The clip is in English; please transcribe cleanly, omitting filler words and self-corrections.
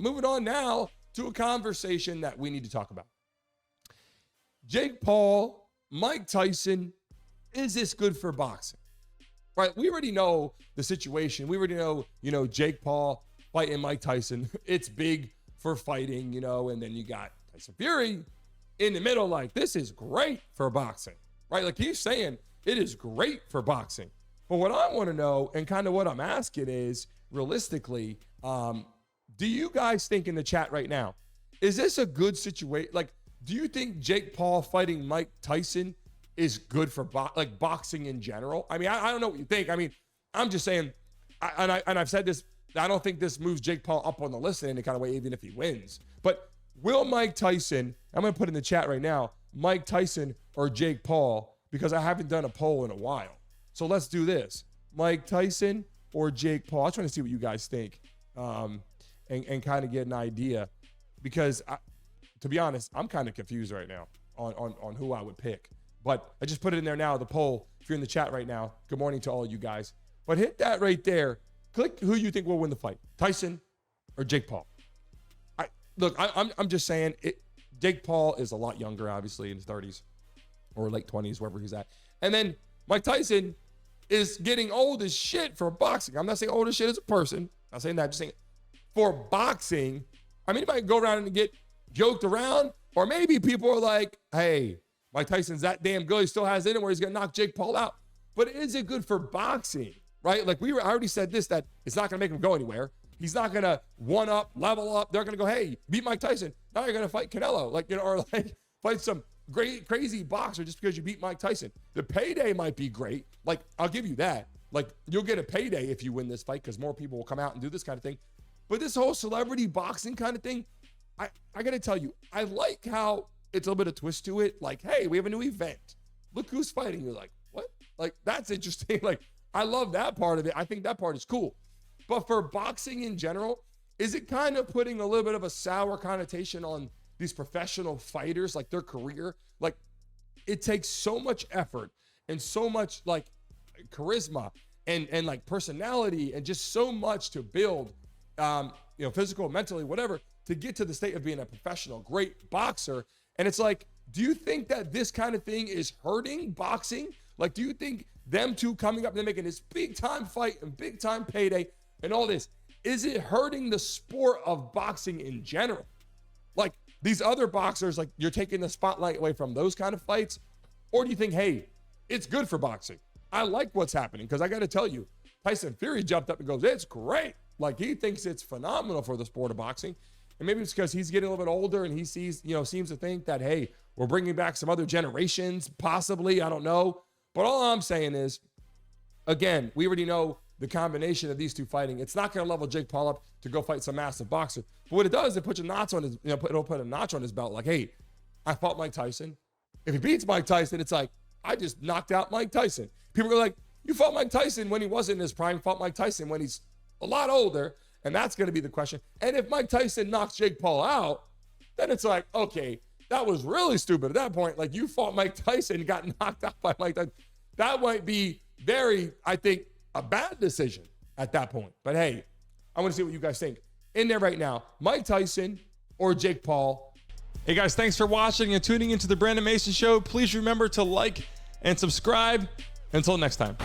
moving on now to a conversation that we need to talk about. Jake Paul, Mike Tyson, is this good for boxing? Right? We already know the situation. We already know, Jake Paul fighting Mike Tyson. It's big for fighting, and then you got Tyson Fury in the middle. Like, this is great for boxing, right? Like he's saying it is great for boxing. But what I want to know, and kind of what I'm asking is, realistically, do you guys think in the chat right now, is this a good situation? Like, do you think Jake Paul fighting Mike Tyson is good for boxing in general? I mean, I don't know what you think. I mean, I'm just saying, I've said this, I don't think this moves Jake Paul up on the list in any kind of way, even if he wins. But will Mike Tyson, I'm going to put in the chat right now, Mike Tyson or Jake Paul, because I haven't done a poll in a while. So let's do this. Mike Tyson or Jake Paul? I'm trying to see what you guys think and kind of get an idea. Because, to be honest, I'm kind of confused right now on who I would pick. But I just put it in there now, the poll. If you're in the chat right now, good morning to all you guys. But hit that right there. Click who you think will win the fight, Tyson or Jake Paul. I'm just saying, Jake Paul is a lot younger, obviously, in his 30s or late 20s, wherever he's at. And then Mike Tyson is getting old as shit for boxing. I'm not saying old as shit as a person. I'm not saying that. I'm just saying for boxing, I mean, he might go around and get joked around, or maybe people are like, hey, Mike Tyson's that damn good. He still has it in where he's going to knock Jake Paul out. But is it good for boxing, right? Like I already said this, that it's not going to make him go anywhere. He's not going to one up, level up. They're going to go, hey, beat Mike Tyson. Now you're going to fight Canelo, or fight some great, crazy boxer just because you beat Mike Tyson. The payday might be great. Like, I'll give you that. Like, you'll get a payday if you win this fight because more people will come out and do this kind of thing. But this whole celebrity boxing kind of thing, I got to tell you, I like how it's a little bit of twist to it. Like, hey, we have a new event. Look who's fighting. You're like, what? Like, that's interesting. Like, I love that part of it. I think that part is cool. But for boxing in general, is it kind of putting a little bit of a sour connotation on these professional fighters, like their career? Like, it takes so much effort and so much like charisma and like personality and just so much to build, physical, mentally, whatever, to get to the state of being a professional, great boxer. And it's like, do you think that this kind of thing is hurting boxing? Like, do you think them two coming up and making this big time fight and big time payday and all this, is it hurting the sport of boxing in general? Like these other boxers, like you're taking the spotlight away from those kind of fights? Or do you think, hey, it's good for boxing? I like what's happening because I got to tell you, Tyson Fury jumped up and goes, it's great. Like he thinks it's phenomenal for the sport of boxing. And maybe it's because he's getting a little bit older and he sees, seems to think that, hey, we're bringing back some other generations, possibly. I don't know. But all I'm saying is, again, we already know the combination of these two fighting. It's not going to level Jake Paul up to go fight some massive boxer. But what it does, it puts a notch on his, it'll put a notch on his belt. Like, hey, I fought Mike Tyson. If he beats Mike Tyson, it's like, I just knocked out Mike Tyson. People are like, you fought Mike Tyson when he wasn't in his prime. You fought Mike Tyson when he's a lot older. And that's going to be the question. And if Mike Tyson knocks Jake Paul out, then it's like, okay, that was really stupid at that point. Like you fought Mike Tyson and got knocked out by Mike Tyson. That might be I think, a bad decision at that point. But hey, I want to see what you guys think. In there right now, Mike Tyson or Jake Paul. Hey guys, thanks for watching and tuning into the Brandon Mason Show. Please remember to like and subscribe. Until next time.